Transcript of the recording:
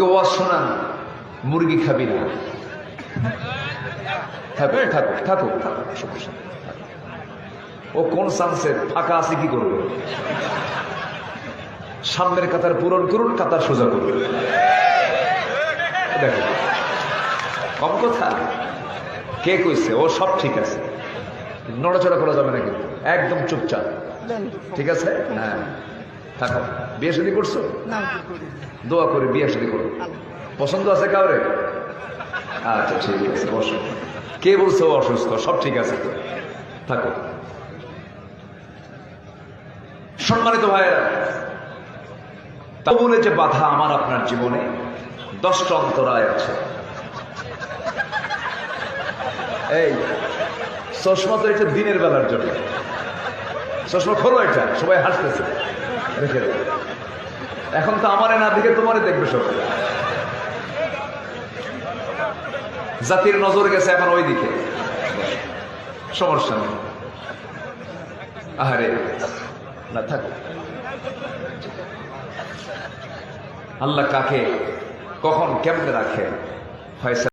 ওকে ওয়াজ শোনান, মুরগি খাবি না, থাকুক থাকুক থাকুক থাকুক, সমস্যা নেই। ও কোন সানসেট, ফাঁকা আছে কি করবে? সামনের কাতার পূরণ করুন, কাতার সোজা করুন। দেখো কম কথা, কে কইছে ও সব ঠিক আছে, নড়াচড়া করা যাবে না কিন্তু, একদম চুপচাপ, ঠিক আছে? হ্যাঁ থাকো। বিয়ে শাদী করছো? দোয়া করে বিয়ে শাদী করো। পছন্দ আছে কাউরে? আচ্ছা ঠিক আছে, বসো। কে বলছে ও অসুস্থ? সব ঠিক আছে, থাকো। সম্মানিত ভাইয়েরা, তা বলে যে বাধা আমার আপনার জীবনে 10টা অন্তরায় আছে। এই চশমা তো এটা দিনের বেলার জন্য, চশমা খোলো, এটা সবাই হাসতেছে, রেখে দেবে। এখন তো আমারে না দেখে তোমারে দেখবে সব। জাতির নজর গেছে এখন ওই দিকে, সমস্যা নেই। আহারে না, থাকো। আল্লাহ কাকে কখন কেমনে রাখে, ফয়সালা